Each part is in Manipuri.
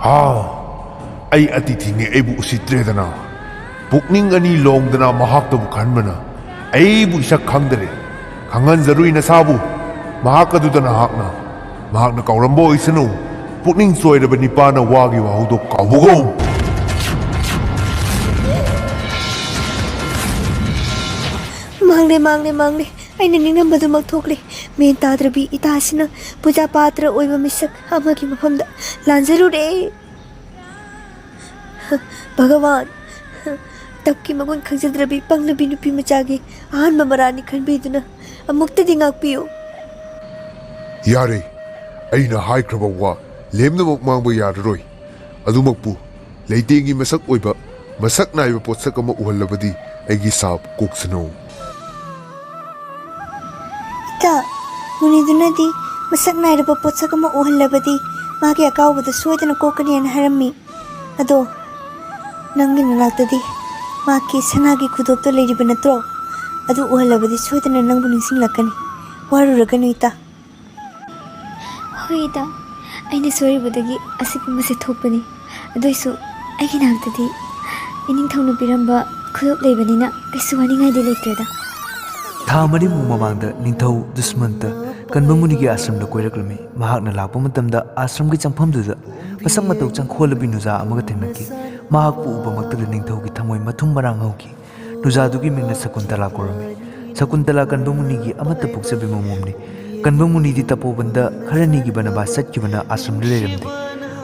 ꯍꯥꯎ ꯑꯩ ꯑꯇꯤꯊꯤꯅꯤ ꯑꯩꯕꯨ ꯎꯁꯤꯠꯇ꯭ꯔꯦꯗꯅ ꯄꯨꯛꯅꯤꯡ ꯑꯅꯤ ꯂꯣꯡꯗꯅ ꯃꯍꯥꯛꯇꯕꯨ ꯈꯟꯕꯅ ꯑꯩꯕꯨ ꯏꯁꯛ ꯈꯪꯗꯔꯦ ꯈꯪꯍꯟꯖꯔꯨꯏ ꯅꯁꯥꯕꯨ ꯃꯍꯥꯛ ꯑꯗꯨꯗ ꯃꯍꯥꯛꯅ ꯀꯥꯎꯔꯝꯕ ꯑꯣꯏꯁꯅꯨ ꯄꯨꯛꯅꯤꯡ ꯆꯣꯏꯔꯕ ꯅꯤꯄꯥꯅ ꯋꯥꯒꯤ ꯋꯥꯍꯧꯗꯣ ꯀꯥꯎꯕꯒꯨꯝ ꯃꯥꯡꯂꯦ ꯑꯩꯅ ꯅꯤꯡꯉꯝꯕꯗꯨꯃꯛ ꯊꯣꯛꯂꯦ ꯃꯦꯟ ꯇꯥꯗ꯭ꯔꯕꯤ ꯏꯇꯥꯁꯤꯅ ꯄꯨꯖꯥ ꯄꯥꯇ꯭ꯔ ꯑꯣꯏꯕ ꯃꯤꯁꯛ ꯑꯃꯒꯤ ꯃꯐꯝꯗ ꯂꯥꯟꯖꯔꯨꯔꯦ ꯚꯒꯋꯥꯟ ꯇꯞꯀꯤ ꯃꯒꯨꯟ ꯈꯪꯖꯗ꯭ꯔꯕꯤ ꯄꯪꯂꯕꯤ ꯅꯨꯄꯤ ꯃꯆꯥꯒꯤ ꯑꯍꯥꯟꯕ ꯃꯔꯥꯅꯤ ꯈꯟꯕꯤꯗꯨꯅ ꯑꯃꯨꯛꯇꯗꯤ ꯉꯥꯛꯄꯤꯌꯨ ꯌꯥꯔꯦ ꯑꯩꯅ ꯍꯥꯏꯈ꯭ꯔꯕ ꯋꯥ ꯂꯦꯝꯅꯃꯛ ꯃꯥꯡꯕ ꯌꯥꯔꯔꯣꯏ ꯑꯗꯨꯃꯛꯄꯨ ꯂꯩꯇꯦꯡꯒꯤ ꯃꯁꯛ ꯑꯣꯏꯕ ꯃꯁꯛ ꯅꯥꯏꯕ ꯄꯣꯠꯁꯛ ꯑꯃ ꯎꯍꯜꯂꯕꯗꯤ ꯑꯩꯒꯤ ꯁꯥꯞ ꯀꯣꯛꯁꯅꯨ ꯏꯇꯥ ꯃꯨꯅꯤꯗꯨꯅꯗꯤ ꯃꯁꯛ ꯅꯥꯏꯔꯕ ꯄꯣꯠꯁꯛ ꯑꯃ ꯎꯍꯜꯂꯕꯗꯤ ꯃꯥꯒꯤ ꯑꯀꯥꯎꯕꯗ ꯁꯣꯏꯗꯅ ꯀꯣꯛꯀꯅꯤꯅ ꯍꯥꯏꯔꯝꯃꯤ ꯑꯗꯣ ꯅꯪꯒꯤ ꯅꯅꯥꯛꯇꯗꯤ ꯃꯥꯒꯤ ꯁꯅꯥꯒꯤ ꯈꯨꯗꯣꯞꯇꯣ ꯂꯩꯔꯤꯕ ꯅꯠꯇ꯭ꯔꯣ ꯑꯗꯨ ꯎꯍꯜꯂꯕꯗꯤ ꯁꯣꯏꯗꯅ ꯅꯪꯕꯨ ꯅꯤꯡꯁꯤꯡꯂꯛꯀꯅꯤ ꯋꯥꯔꯨꯔꯒꯅꯨ ꯏꯇꯥ ꯍꯣꯏ ꯏꯇꯥ ꯑꯩꯅ ꯁꯣꯏꯔꯨꯕꯗꯒꯤ ꯑꯁꯤꯒꯨꯝꯕꯁꯦ ꯊꯣꯛꯄꯅꯤ ꯑꯗꯨꯏꯁꯨ ꯑꯩꯒꯤ ꯅꯥꯛꯇꯗꯤ ꯏꯅꯤꯡꯊꯧꯅ ꯄꯤꯔꯝꯕ ꯈꯨꯗꯣꯞ ꯂꯩꯕꯅꯤꯅ ꯀꯩꯁꯨ ꯋꯥꯅꯤꯡꯉꯥꯏꯗꯤ ꯂꯩꯇ꯭ꯔꯦꯗ ꯊꯥ ꯃꯔꯤꯃꯨꯛ ꯃꯃꯥꯡꯗ ꯅꯤꯡꯊꯧ ꯗꯨꯁꯃꯟꯇ ꯀꯟꯕ ꯃꯨꯅꯤꯒꯤ ꯑꯥꯁ꯭ꯔꯝꯗ ꯀꯣꯏꯔꯛꯂꯝꯃꯤ ꯃꯍꯥꯛꯅ ꯂꯥꯛꯄ ꯃꯇꯝꯗ ꯑꯥꯁ꯭ꯔꯝꯒꯤ ꯆꯪꯐꯝꯗꯨꯗ ꯃꯁꯛ ꯃꯇꯧ ꯆꯪꯈꯣꯜꯂꯕꯤ ꯅꯨꯖꯥ ꯑꯃꯒ ꯊꯦꯡꯅꯈꯤ ꯃꯍꯥꯛꯄꯨ ꯎꯕꯃꯛꯇꯗ ꯅꯤꯡꯊꯧꯒꯤ ꯊꯃꯣꯏ ꯃꯊꯨꯝ ꯃꯔꯥꯡ ꯍꯧꯈꯤ ꯅꯨꯖꯥꯗꯨꯒꯤ ꯃꯤꯡꯅ ꯁꯀꯨꯟꯇꯂꯥ ꯀꯧꯔꯝꯃꯤ ꯁꯀꯨꯟꯇꯂꯥ ꯀꯟꯕ ꯃꯨꯅꯤꯒꯤ ꯑꯃꯠꯇ ꯄꯣꯛꯆꯕꯤ ꯃꯃꯣꯝꯅꯤ ꯀꯟꯕ ꯃꯨꯅꯤꯗꯤ ꯇꯄꯣꯕꯟꯗ ꯈꯔꯅꯤꯒꯤ ꯕꯅꯕꯥꯁ ꯆꯠꯈꯤꯕꯅ ꯑꯥꯁ꯭ꯔꯝꯗ ꯂꯩꯔꯝꯗꯦ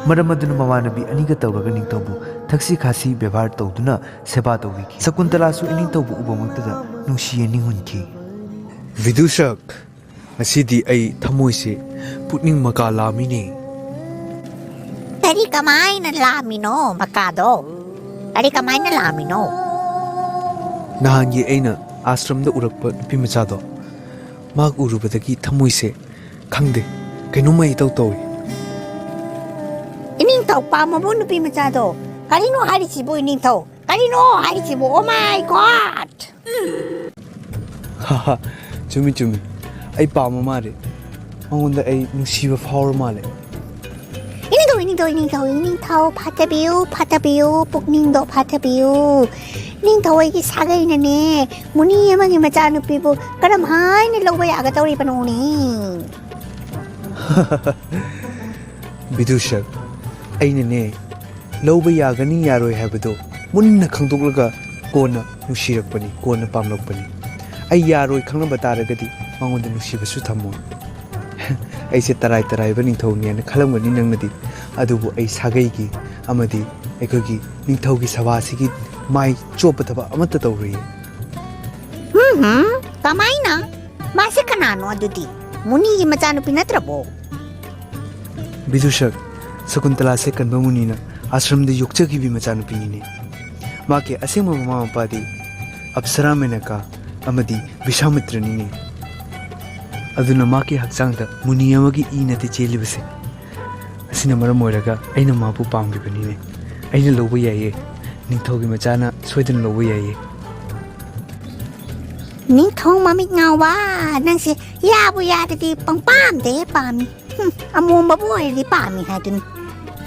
ꯃꯔꯝ ꯑꯗꯨꯅ ꯃꯃꯥꯟꯅꯕꯤ ꯑꯅꯤꯒ ꯇꯧꯔꯒ ꯅꯤꯡꯊꯧꯕꯨ ꯊꯛꯁꯤ ꯈꯥꯁꯤ ꯕꯦꯕꯥꯔ ꯇꯧꯗꯨꯅ ꯁꯦꯕꯥ ꯇꯧꯕꯤꯈꯤ ꯁꯀꯨꯟꯇꯂꯥꯁꯨ ꯏꯅꯤꯡꯊꯧꯕꯨ ꯎꯕꯃꯛꯇꯗ ꯅꯨꯡꯁꯤꯌꯦ ꯅꯤꯡꯍꯨꯟꯈꯤ ꯕꯤꯗꯨꯁꯛ ꯉꯁꯤꯗꯤ ꯑꯩ ꯊꯃꯣꯏꯁꯦ ꯄꯨꯛꯅꯤꯡ ꯃꯀꯥ ꯂꯥꯝꯃꯤꯅꯦ ꯀꯔꯤ ꯀꯃꯥꯏꯅ ꯂꯥꯝꯃꯤꯅꯣ ꯃꯀꯥꯗꯣ ꯀꯔꯤ ꯀꯃꯥꯏꯅ ꯂꯥꯝꯃꯤꯅꯣ ꯅꯍꯥꯟꯒꯤ ꯑꯩꯅ ꯑꯥꯁ꯭ꯔꯝꯗ ꯎꯔꯛꯄ ꯅꯨꯄꯤ ꯃꯆꯥꯗꯣ ꯃꯍꯥꯛ ꯎꯔꯨꯕꯗꯒꯤ ꯊꯃꯣꯏꯁꯦ ꯈꯪꯗꯦ ꯀꯩꯅꯣꯝꯃ ꯏꯇꯧ ꯇꯧꯏ ꯏꯅꯤꯡꯊꯧ ꯄꯥꯝꯃꯕꯣ ꯅꯨꯄꯤ ꯃꯆꯥꯗꯣ ꯀꯔꯤꯅꯣ ꯍꯥꯏꯔꯤꯁꯤꯕꯨ ꯏꯅꯤꯡꯊꯧ ꯀꯔꯤꯅꯣ ꯍꯥꯏꯔꯤꯁꯤꯕꯨ ꯑꯣ ꯃꯥꯏ ꯒꯣꯠ ꯍꯥꯍꯥ ꯆꯨꯝꯃꯤ ꯑꯩ ꯄꯥꯝꯕ ꯃꯥꯜꯂꯦ ꯃꯉꯣꯟꯗ ꯑꯩ ꯅꯨꯡꯁꯤꯕ ꯐꯥꯎꯔ ꯃꯥꯜꯂꯦ ꯏꯅꯤꯡꯊꯧ ꯐꯥꯊꯕꯤꯌꯨ ꯄꯨꯛꯅꯤꯡꯗꯣ ꯐꯥꯊꯕꯤꯌꯨ ꯏꯅꯤꯡꯊꯧ ꯑꯩꯒꯤ ꯁꯥꯒꯩꯅꯅꯦ ꯃꯨꯅꯤ ꯑꯃꯒꯤ ꯃꯆꯥꯅꯨꯄꯤꯕꯨ ꯀꯔꯝ ꯍꯥꯏꯅ ꯂꯧꯕ ꯌꯥꯒꯗꯧꯔꯤꯕꯅꯣꯅꯦ ꯕꯤꯗꯨꯁꯛ ꯑꯩꯅꯅꯦ ꯂꯧꯕ ꯌꯥꯒꯅꯤ ꯌꯥꯔꯣꯏ ꯍꯥꯏꯕꯗꯣ ꯃꯨꯟꯅ ꯈꯪꯗꯣꯛꯂꯒ ꯀꯣꯟꯅ ꯅꯨꯡꯁꯤꯔꯛꯄꯅꯤ ꯀꯣꯟꯅ ꯄꯥꯝꯂꯛꯄꯅꯤ ꯑꯩ ꯌꯥꯔꯣꯏ ꯈꯪꯂꯝꯕ ꯇꯥꯔꯒꯗꯤ ꯃꯉꯣꯟꯗ ꯅꯨꯡꯁꯤꯕꯁꯨ ꯊꯝꯃꯣꯏ ꯑꯩꯁꯦ ꯇꯔꯥꯏꯕ ꯅꯤꯡꯊꯧꯅꯦꯅ ꯈꯜꯂꯝꯒꯅꯤ ꯅꯪꯅꯗꯤ ꯑꯗꯨꯕꯨ ꯑꯩ ꯁꯥꯒꯩꯒꯤ ꯑꯃꯗꯤ ꯑꯩꯈꯣꯏꯒꯤ ꯅꯤꯡꯊꯧꯒꯤ ꯁꯚꯥꯁꯤꯒꯤ ꯃꯥꯏ ꯆꯣꯞꯄ ꯊꯕꯛ ꯑꯃꯠꯇ ꯇꯧꯔꯨꯏ ꯀꯃꯥꯏꯅ ꯃꯥꯁꯦ ꯀꯅꯥꯅꯣ ꯑꯗꯨꯗꯤ ꯃꯨꯅꯤꯒꯤ ꯃꯆꯥꯅꯨꯄꯤ ꯅꯠꯇ꯭ꯔꯕꯣ ꯕꯤꯗꯨꯁꯛ ꯁꯀꯨꯟꯇꯂꯥꯁꯦ ꯀꯟꯕ ꯃꯨꯅꯤꯅ ꯑꯥꯁ꯭ꯔꯝꯗ ꯌꯣꯛꯆꯈꯤꯕꯤ ꯃꯆꯥꯅꯨꯄꯤꯅꯤꯅꯦ ꯃꯥꯒꯤ ꯑꯁꯦꯡꯕ ꯃꯃꯥ ꯃꯄꯥꯗꯤ ꯑꯞꯁꯔꯥ ꯃꯦꯅꯀꯥ ꯑꯃꯗꯤ ꯕꯤꯁꯥꯃꯤꯇ꯭ꯔꯅꯤꯅꯦ ꯑꯗꯨꯅ ꯃꯥꯒꯤ ꯍꯛꯆꯥꯡꯗ ꯃꯨꯅꯤ ꯑꯃꯒꯤ ꯏ ꯅꯠꯇꯦ ꯆꯦꯜꯂꯤꯕꯁꯦ ꯑꯁꯤꯅ ꯃꯔꯝ ꯑꯣꯏꯔꯒ ꯑꯩꯅ ꯃꯥꯕꯨ ꯄꯥꯝꯂꯤꯕꯅꯤꯅꯦ ꯑꯩꯅ ꯂꯧꯕ ꯌꯥꯏꯌꯦ ꯅꯤꯡꯊꯧꯒꯤ ꯃꯆꯥꯅ ꯁꯣꯏꯗꯅ ꯂꯧꯕ ꯌꯥꯏꯌꯦ ꯅꯤꯡꯊꯧ ꯃꯃꯤꯠ ꯉꯥꯎꯕ ꯅꯪꯁꯦ ꯌꯥꯕꯨ ꯌꯥꯔꯗꯤ ꯄꯪꯄꯥꯝꯗ ꯄꯥꯝꯃꯤ ꯑꯃꯣꯝꯕꯕꯨ ꯑꯣꯏꯔꯗꯤ ꯄꯥꯝꯃꯤ ꯍꯥꯏꯗꯨꯅꯤ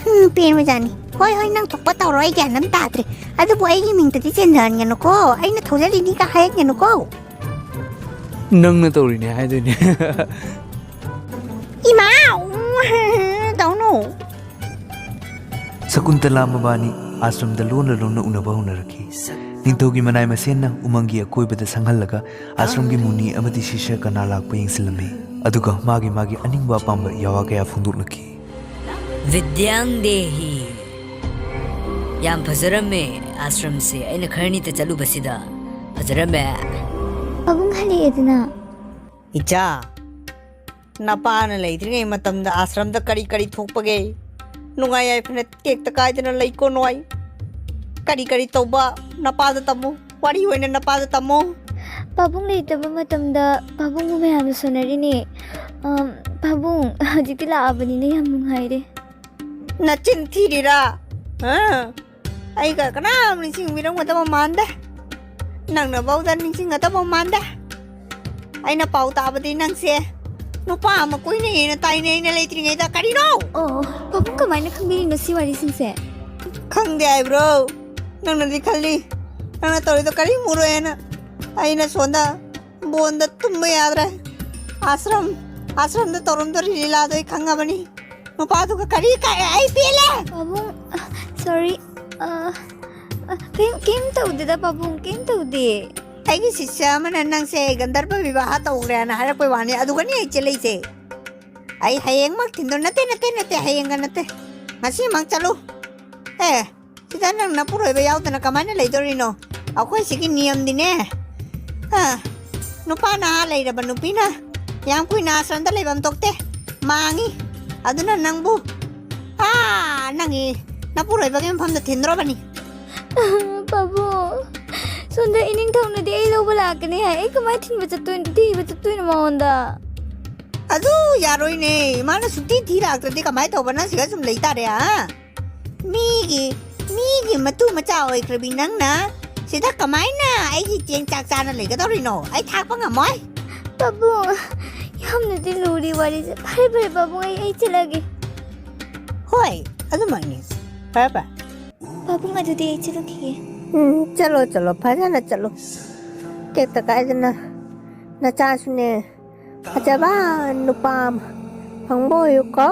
ꯄꯦꯟꯕꯖꯥꯠꯅꯤ ꯍꯣꯏ ꯅꯪ ꯊꯣꯛꯄ ꯇꯧꯔꯣ ꯑꯩ ꯒ꯭ꯌꯥꯟ ꯑꯃ ꯇꯥꯗ꯭ꯔꯦ ꯑꯗꯨꯕꯨ ꯑꯩꯒꯤ ꯃꯤꯡꯗꯗꯤ ꯆꯦꯟꯊꯍꯟꯒꯅꯨꯀꯣ ꯑꯩꯅ ꯊꯧꯖꯜꯂꯤꯅꯤꯒ ꯍꯥꯏꯔꯛꯒꯅꯨꯀꯣ ꯅꯪꯅ ꯇꯧꯔꯤꯅꯦ ꯍꯥꯏꯗꯣꯏꯅꯦ 이마우 don't ꯁꯀꯨꯟꯇꯂꯥ ꯃꯕꯥꯅꯤ ꯑꯥꯁ꯭ꯔꯝꯗ ꯂꯣꯟꯅ ꯎꯅꯕ ꯍꯧꯅꯔꯛꯈꯤ ꯅꯤꯡꯊꯧꯒꯤ ꯃꯅꯥꯏ ꯃꯁꯦꯟꯅ ꯎꯃꯪꯒꯤ ꯑꯀꯣꯏꯕꯗ ꯁꯪꯍꯜꯂꯒ ꯑꯥꯁ꯭ꯔꯝꯒꯤ ꯃꯨꯅꯤ ꯑꯃꯗꯤ ꯁꯤꯁ꯭ꯌ ꯀꯅꯥ ꯂꯥꯛꯄ ꯌꯦꯡꯁꯤꯜꯂꯝꯃꯤ ꯑꯗꯨꯒ ꯃꯥꯒꯤ ꯑꯅꯤꯡꯕ ꯑꯄꯥꯝꯕ ꯌꯥꯋꯥ ꯀꯌꯥ ꯐꯣꯡꯗꯣꯛꯅꯈꯤ विद्यांग देही याम फजरमे आश्रम से अने खरनीते चलुबसिदा फजरमे ꯄꯥꯕꯨꯡ ꯍꯜꯂꯛꯑꯦꯗꯅ इचा नपाना लेद्रिङै मतमदा आश्रमदा करी थोकपगे नुंगाई याइफने टेक्ता कायदना लैको नोय करी तौबा नपादा तमो वारी होइना नपादा तमो ꯄꯥꯕꯨꯡ ꯂꯩꯇꯕ ꯃꯇꯝꯗ ꯄꯥꯕꯨꯡꯕꯨ ꯃꯌꯥꯝꯅ ꯁꯣꯟꯅꯔꯤꯅꯦ ꯄꯥꯕꯨꯡ ꯍꯧꯖꯤꯛꯇꯤ ꯂꯥꯛꯑꯕꯅꯤꯅ ꯌꯥꯝ ꯅꯨꯡꯉꯥꯏꯔꯦ नचिन थीरिरा आइगा कनाम निसिंगबिरंगदब मानदे नंगना बाउदा निसिंगदब मानदे आइना पाउ ताबदि नंगसे nupa ama kuina ina taina ina leitringai da karino Oh, pabung kamaina khangbirino si wari singse. khangde ai bro nangna di khalli nangna tori to kari muro ena aina sonda bonda tumma yadra ashram da torum to lila doi khanga bani nupa to kari kai ai pele Pabung, sorry. Kim taude da pabung, kim taude. aigi sisya mana nang se gandarba vivaha tawre na hara koi wani adugani ai chelai se ai hayeng mak thindo nate hayeng ga nate ngasi mang chalu sida nang na puroi ba yaudana kamana leidorino akhoi sigi niyam dine nupa na leiraba nupina yang kui na asranda leibam tokte mangi aduna nangbu nangi na puroi ba gem famda thindro bani Pabung, sonda ining thawna di ai loba lakani hai. Ai kamai thinba chattoin ma onda. adu yaroi ne mana sutti thira akti kamai thobana siga sum leita re migi matu macha oi krabi nang na sida kamai na ai gi cheng chak chana le ga dorino ai thak pa ngamoi Pabung, yamna di luri wari se. Pare Pabung ai chalage. hoi adu mani papa Pabung adu di ai chalage. chalo phajana chalo kek ta kai na cha sune ajaba nupam phangboy ko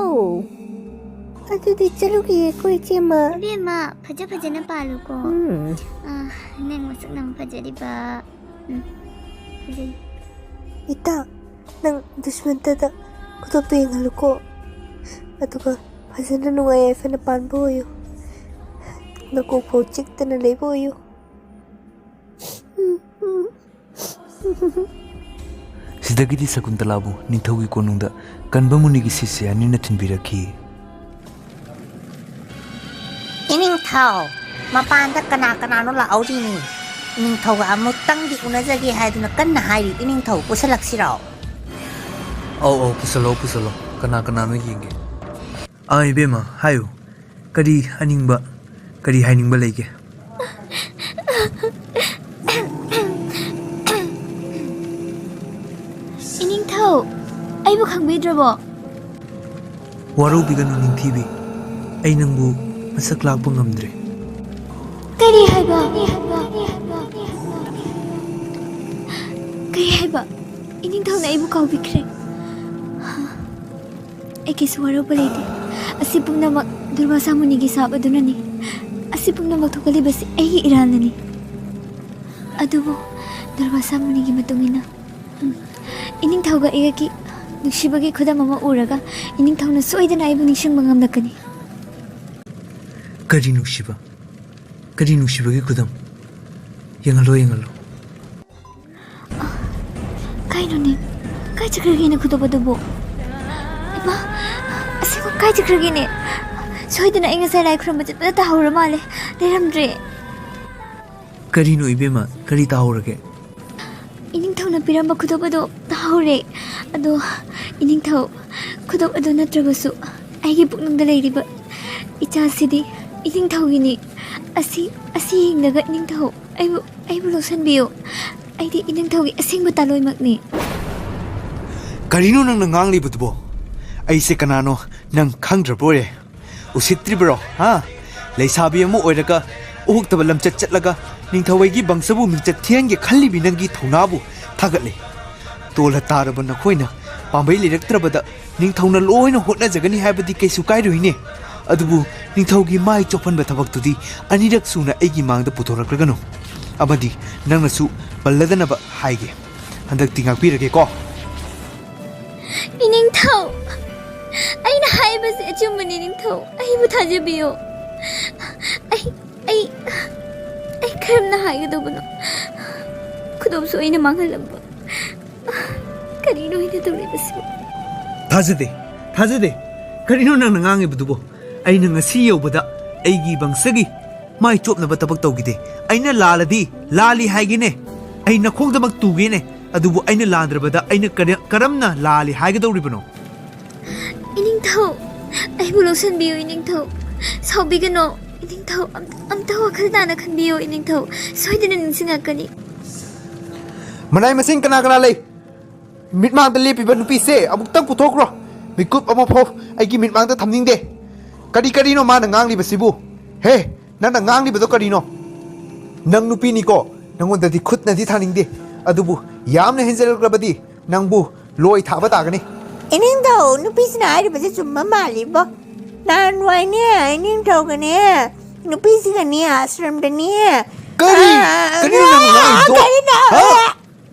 adu di chalo ki koi chema Bema, paja na palu ko. Neng masak nang paja di ba. Paja. Ita, nang Dushyanta da Khudop to yengaluko. Aduga fazana nungay na panboyo. Nakupo chikta na leiboyo. Sidagidi Sakuntalabu Nintaugi Konungda Kanba Munigi Sisi Anina Tinbiraki. ining thau mapanda kana no la audi ni ining thau ga amutang di unajagi haiduna kanna hairi ining thau pusalaksiro Oh, pusalo kana no yenge. Ai bema hayo kadi hainingba lege. Ining thau, ai bu khangbidrabo. Waro biganu ningthibi ai nangbu masak lakpa ngamdre. Kari haiba. Ining thau na ai bu kaubikre. Ai kisu waro balete. Asi pumnamak Durvasa Munigi sab adunani. Asi pumnamak thokali basi ai iranani. Adubo Durvasa Munigi matungina. Ining thau ga egaki nushibagi khudam ama uraga ining thau na soidana ai bu nishang mangamnakani. Kadi nushibagi kudam. Yangalo. Kaino ne? Kai chakragi na Khudop adubo. Iba, asigo kai chakragi ne? Soidana ai ngasai lai khuramba chatpada tahawra male. Leramdre. Kadi no ibema kadi tahorage. Ining thau na piramba Khudop ado tahawre. Ado ining thau Khudop ado natrabasu aigi puknungda leiriba icha sidi ining thau gini asi hingnaga ining thau aibu losanbiyo. Aidi ining thau gi asingba taloi makni. Karino nang nangang libutubo ai se kanano nang khangdrabo re usitribro ha leisabi amu oiraga uhukta lamchat chatlaga ningthawai gi bangsabu mingchat thiange khallibi nangi thonabu thagatle tola taraba na khoina pambai liraktrabada ningthawna loina hotna jagani haibadi kaisu kairuine adubu ningthawgi mai chopanba thabaktudi anirak suna aigi mangda puthораkragano amadi nangnasu balladana ba haige handak tingak pirage ko Ining thau, ai na hai basi achumani ining thau, ai bu thajabiyo. Ai karam na hai gado bano. Khudop so ina mangalamba. Karino ina duri basi. Thajade karino nang nangang ibudubo ai nang ngasi yobada aigi bangsagi mai chopna ba tabak tawgide aina lali haigine ai nakhongdamak tugine adubu aina landrabada aina karamna lali haigadauribano Ining thau, ai bu losan biyo ining thau. Saubigano ining thau am tawa khalna na khan biyo ining thau. Soidana ningsingakani. manai masing kana lay ꯃꯤꯠ ꯃꯥꯡꯗ ꯂꯦꯞꯄꯤꯕ ꯅꯨꯄꯤꯁꯦ ꯑꯃꯨꯛꯇꯪ ꯄꯨꯊꯣꯛꯈ꯭ꯔꯣ ꯃꯤꯀꯨꯞ ꯑꯃ ꯐꯥꯎ ꯑꯩꯒꯤ ꯃꯤꯠ ꯃꯥꯡꯗ ꯊꯝꯅꯤꯡꯗꯦ ꯀꯔꯤꯅꯣ ꯃꯥꯅ ꯉꯥꯡꯂꯤꯕꯁꯤꯕꯨ ꯍꯦ ꯅꯪꯅ ꯉꯥꯡꯂꯤꯕꯗꯣ ꯀꯔꯤꯅꯣ ꯅꯪ ꯅꯨꯄꯤꯅꯤꯀꯣ ꯅꯪꯉꯣꯟꯗꯗꯤ ꯈꯨꯠꯅꯗꯤ ꯊꯥꯅꯤꯡꯗꯦ ꯑꯗꯨꯕꯨ ꯌꯥꯝꯅ ꯍꯦꯟꯖꯜꯂꯛꯂꯕꯗꯤ ꯅꯪꯕꯨ ꯂꯣꯏ ꯊꯥꯕ ꯇꯥꯒꯅꯤ ꯏꯅꯤꯡꯊꯧ ꯅꯨꯄꯤꯁꯤꯅ ꯍꯥꯏꯔꯤꯕꯁꯦ ꯆꯨꯝꯕ ꯃꯥꯜꯂꯤꯕꯣ ꯅꯍꯥꯟꯋꯥꯏꯅꯦ ꯏꯅꯤꯡꯊꯧꯒꯅꯦ ꯅꯨꯄꯤꯁꯤꯒꯅꯦ ꯑꯥꯁ꯭ꯔꯝꯗꯅꯦ ꯀꯔꯤꯅꯣ ꯅꯪ ꯉꯥꯡꯂꯤꯕꯗꯣ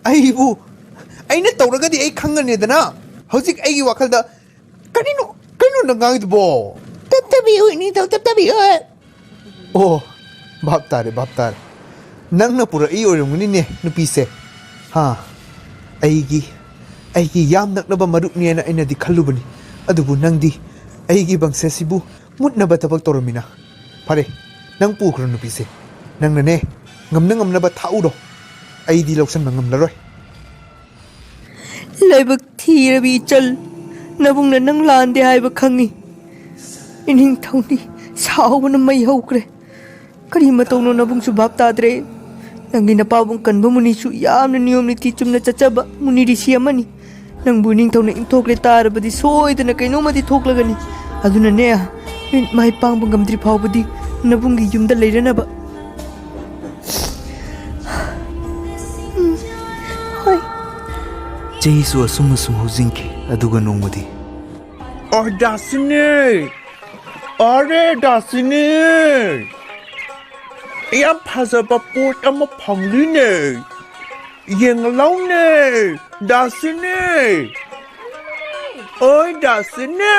ꯑꯩꯕꯨ ꯑꯩꯅ ꯇꯧꯔꯒꯗꯤ ꯑꯩ ꯈꯪꯒꯅꯤꯗꯅ ꯍꯧꯖꯤꯛ ꯑꯩꯒꯤ ꯋꯥꯈꯜꯗ ꯀꯔꯤꯅꯣ ꯅꯪ ꯉꯥꯡꯂꯤꯗꯨꯕꯣ ꯇꯞꯇꯕꯤꯌꯨ ꯏꯅꯤꯡꯊꯧ ꯇꯞꯇꯕꯤꯌꯨ ꯑꯣ ꯚꯥꯞ ꯇꯥꯔꯦ ꯅꯪꯅ ꯄꯨꯔꯛꯏ ꯑꯣꯏꯔꯝꯒꯅꯤꯅꯦ ꯅꯨꯄꯤꯁꯦ ꯑꯩꯒꯤ ꯌꯥꯝ ꯅꯛꯅꯕ ꯃꯔꯨꯞꯅꯦꯅ ꯑꯩꯅꯗꯤ ꯈꯜꯂꯨꯕꯅꯤ ꯑꯗꯨꯕꯨ ꯅꯪꯗꯤ ꯑꯩꯒꯤ ꯕꯪꯁꯦꯁꯤꯕꯨ ꯃꯨꯠꯅꯕ ꯊꯕꯛ ꯇꯧꯔꯝꯃꯤꯅ ꯐꯔꯦ ꯅꯪ ꯄꯨꯈ꯭ꯔꯣ ꯅꯨꯄꯤꯁꯦ ꯅꯪꯅꯅꯦ ꯉꯝꯅꯕ ꯊꯥꯛꯎꯔꯣ ꯑꯩꯗꯤ ꯂꯧꯁꯟꯕ ꯉꯝꯂꯔꯣꯏ ꯂꯥꯏꯕꯛ ꯊꯤꯔꯕꯤ ꯏꯆꯜ ꯅꯕꯨꯡꯅ ꯅꯪ ꯂꯥꯟꯗꯦ ꯍꯥꯏꯕ ꯈꯪꯉꯤ ꯏꯅꯤꯡꯊꯧꯅꯤ ꯁꯥꯎꯕꯅ ꯃꯩ ꯍꯧꯈ꯭ꯔꯦ ꯀꯔꯤ ꯃꯇꯧꯅꯣ ꯅꯕꯨꯡꯁꯨ ꯚꯥꯞ ꯇꯥꯗ꯭ꯔꯦ ꯅꯪꯒꯤ ꯅꯄꯥꯕꯨꯡ ꯀꯟꯕ ꯃꯨꯅꯤꯁꯨ ꯌꯥꯝꯅ ꯅꯤꯌꯣꯝ ꯅꯤꯇꯤ ꯆꯨꯝꯅ ꯆꯠꯆꯕ ꯃꯨꯅꯤ ꯔꯤꯁꯤ ꯑꯃꯅꯤ ꯅꯪꯕꯨ ꯏꯅꯤꯡꯊꯧꯅ ꯏꯟꯊꯣꯛꯂꯦ ꯇꯥꯔꯕꯗꯤ ꯁꯣꯏꯗꯅ ꯀꯩꯅꯣꯃꯗꯤ ꯊꯣꯛꯂꯒꯅꯤ ꯑꯗꯨꯅꯅꯦ ꯃꯥꯏ ꯄꯥꯡꯕ ꯉꯝꯗ꯭ꯔꯤ ꯐꯥꯎꯕꯗꯤ ꯅꯕꯨꯡꯒꯤ ꯌꯨꯝꯗ ꯂꯩꯔꯅꯕ ꯍꯣꯏ ꯆꯍꯤꯁꯨ ꯑꯁꯨꯝ ꯍꯧꯖꯤꯟꯈꯤ ꯑꯗꯨꯒ ꯅꯣꯡꯃꯗꯤ दासिनी अरे दासिनी याम फजबा पोट अमा फंगलीने येंगलाउने दासिनी ओय दासिनी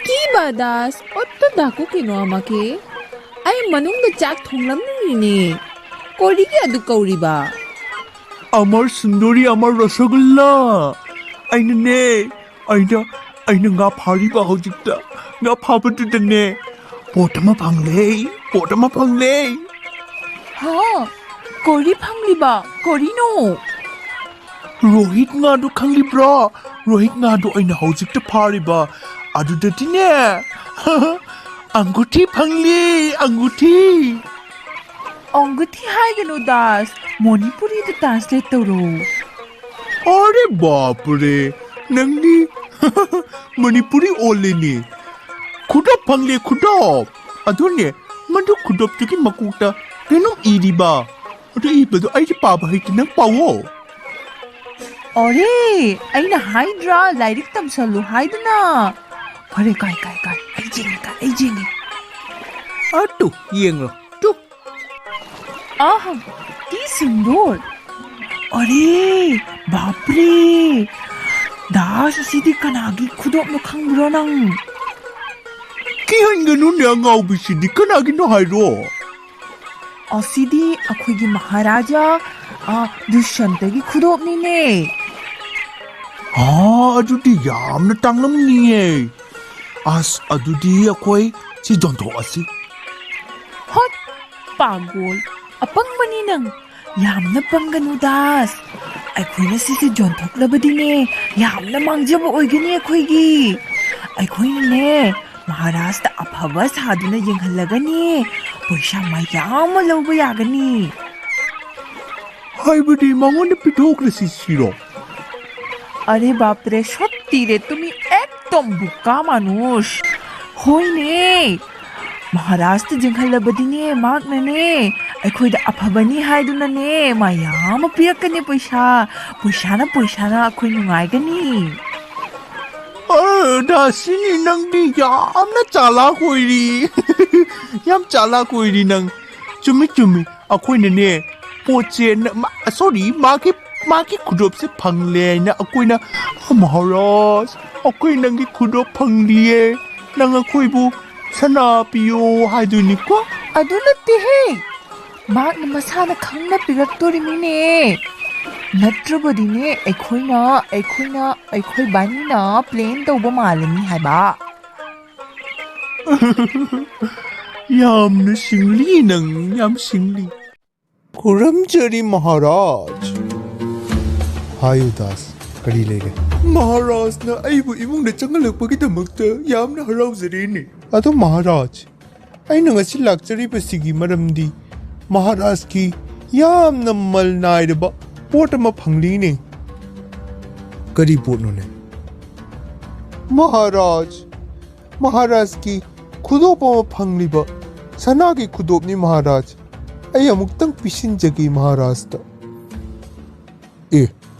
की बादास ओत्तो दाकू किनो आमाके आई मनुंग चाक थोंगलमनिने कोरिगे अदु कौरिबा अमर सुंदरी अमर रसगुल्ला आइनने आइना nga phariba hojikta nga phabadudane potama phangle हा कोरी फंगलिबा कोरिनो Rohit nga do khanglibra rohit nga do aina hojikta phariba adudadine anguthi phangli anguthi अंगुठी हाइगनो दास मणिपुरी द ट्रांसलेट तौरो अरे बाप रे नंगनी मणिपुरी ओलेनी खुदप फंगले खुदप अदुने मधु खुदप तुकी मकुटा केनो इरिबा अदु इबदु आइजे पाबा हिति नंग पावो अरे आइना हाइड्रा लाइरिक तमसलु हाइदना फरे काय आई जेंगे अटु येंगलो आहा की सुंदर अरे बाप रे दास सिदी कनागी खुदोप नो खंगब्रो नंग की हंगनु ने अंगाव बिसिदि कनागी नो हाइरो असिदी अखोगी महाराजा दुष्यंतगी खुदोप नीने अदुदी यामना तांगलमनिये अदुदी अखोई सि जोंथो असि हट पागोल अपंग बनी नंग यामना पंगनु दास अखोइना सिसे जोंथोक्लबदिने यामना मांगजब ओइगनी अखोइगी अखोइने महाराष्ट्र अफबा सादुना येंगहलगनी पैसा मयाम लौबा यागनी हाइबदी मांगोने पिठोक्लसि सिरो अरे बाप रे सत्ती रे तुमी एकदम बुक्का मानुष होइने महाराष्ट्र जेंगहलबदिने मागनने अखोइदा अफबनी हाइदुनाने मयाम पिरकने पैसाना अखोइ नुंगाइगनी दासिनी नंगदी यामना चालाक ओइरी नंग चुमी अखोइनने पोचे सॉरी माकी खुदोप से फंगले ना अखोइना महाराज अखोइ नंगी खुदोप फंगलिए नंग अखोइबु सना पियो हाइदुनिको अदु नत्ते हे मागना मसाना खंगना पिरक्तोरिमिने नत्रबदिने अखोइ बानीना प्लेन तौबा मालनी हाइबा यामना सिंगली नंग याम सिंगली खुरमचरी महाराज हायुदास कड़ी लेगे महाराज ना आइबु इमुंगना चंगलकपगिदमक्ता यामना हराउजरेने अदो महाराज आइना ngasi lakcharibasigi maramdi महाराज की यामना मल नाइरबा पोट अमा फंगलीने ꯀꯔꯤ ꯄꯣꯠꯅꯣꯅꯦ? ꯃꯍꯥꯔꯥꯖꯀꯤ ꯈꯨꯗꯣꯞ ꯑꯃ ꯐꯪꯂꯤꯕ ꯁꯅꯥꯒꯤ ꯈꯨꯗꯣꯞꯅꯤ ꯃꯍꯥꯔꯥꯖ. ꯑꯩ ꯑꯃꯨꯛꯇꯪ ꯄꯤꯁꯤꯟꯖꯒꯦ ꯃꯍꯥꯔꯥꯖꯇ.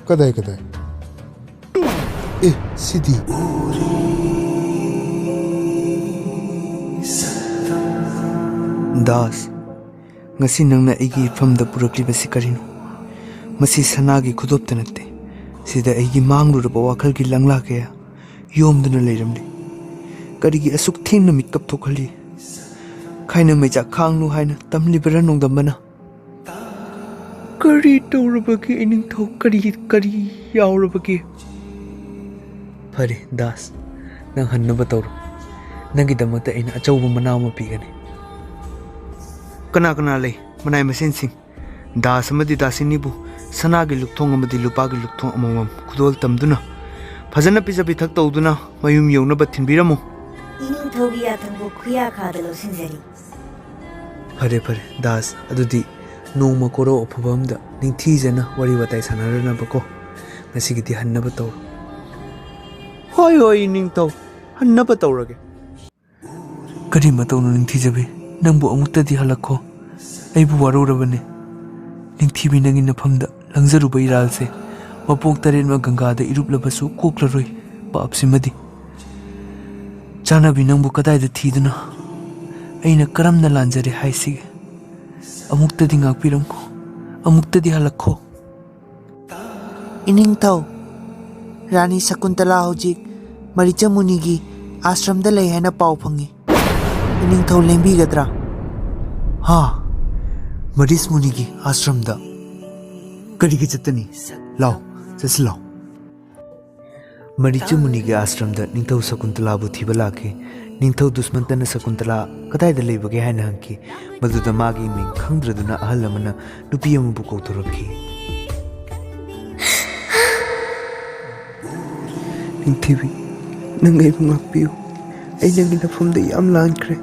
ꯀꯗꯥꯏ? ꯁꯤꯗꯤ. Das, ngasi nangna aigi ifamda purakliba si karino? Masi sanagi khudopta natte. Sida aigi mangluraba wakhalgi langla kaya yomduna leiramli. Karigi asuk thengna mitkap thokhali. Khaina meja khanglu haina tamlibara nongdambana. Kari taurabagi iningthau kari yaurabagi? Phare Das, nang hannaba tawro. Nangidamakta aina achauba mana ama pigani. Kana lei manai masen sing. Das amadi dasinibu sanagi lukthong amadi lupagi lukthong amamam khudol tamduna phajana pijabi thak tawduna mayum yaunaba thinbiramo. 이닝ꯊꯧꯒꯤ ꯌꯥꯊꯪꯕꯨ ꯈꯨꯌꯥ ꯈꯥꯗ ꯂꯧꯁꯤꯟꯖꯔꯤ. Phare Das, adudi nongma koro ophubamda ningthijana wari watai sanaranabako. Ngasigidi hannaba tawro. Hoi iningthau hannaba tawrage. Kari matawno ningthijabi nangbu amuktadi halakho. Aibu warurabane. Ningthibi nangi nafamda langzaruba iralse mapok tarenma gangada iruplabasu koklaroi paapsimadi. Chanabi nangbu kadaida thiduna aina karamna lanjare haisige. Amuktadi ngakpiramko, amuktadi halakho. Iningthau, Rani Sakuntala hojik Maricha Munigi ashramda lei haina pau phangi. Iningthau lembigadra? Ha, Maris Munigi ashramda. Karigi chatani? Lao, chasi lao. Maricha Munigi ashramda ningthau Sakuntala bu thiba laki. Ningthau Dushyantana Sakuntala kadaida leibage haina hanki. Maduda magi ming khangdraduna ahal amana nupi amabu kauthoraki. Ningthibi, nang aibu ngakpiu. Ai nangi nafamda yam lankre.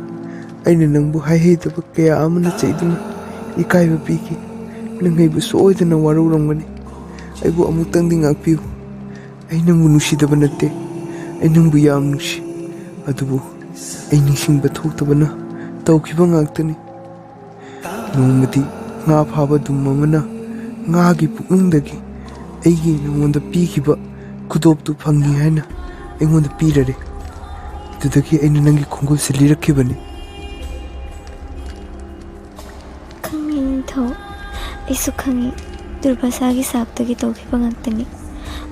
Aina nangbu haihedaba kaya amana chaiduna ikaiba piki. Nang aibu soidana waruramgani. Aibu amuktangdi ngakpiu. Ai nangbu nusidaba natte. Ai nangbu yam nusi. Adubu ai ningsinba thoktabana tawkhiba ngaktani. Nongmadi nga phaba dum amana ngagi pukningdagi aigi nangonda pikiba khudoptu phangi haina aingonda pirare. Tudaki aina nangi khongol se lirakhibani. Iningthau, aisu khangi Durvasagi saptagi tawkhiba ngaktani.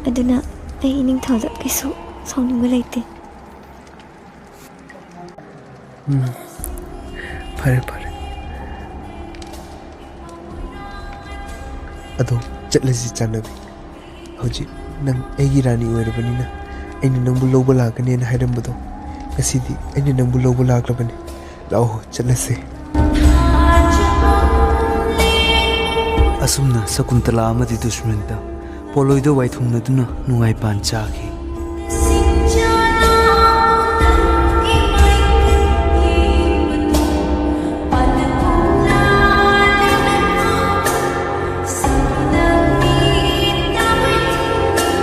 Aduna ai iningthauda kaisu sauningba leite. Phare. Ado chatlasi chanabi. Hoji nang aigi rani oirabanina aina nangbu lawba lakani na hairambado. Ngasidi aina nangbu lawba laklabani. Lao chatlase. Asumna Sakuntala amadi Dushyanta poloido waithungnaduna nungai pan chagi.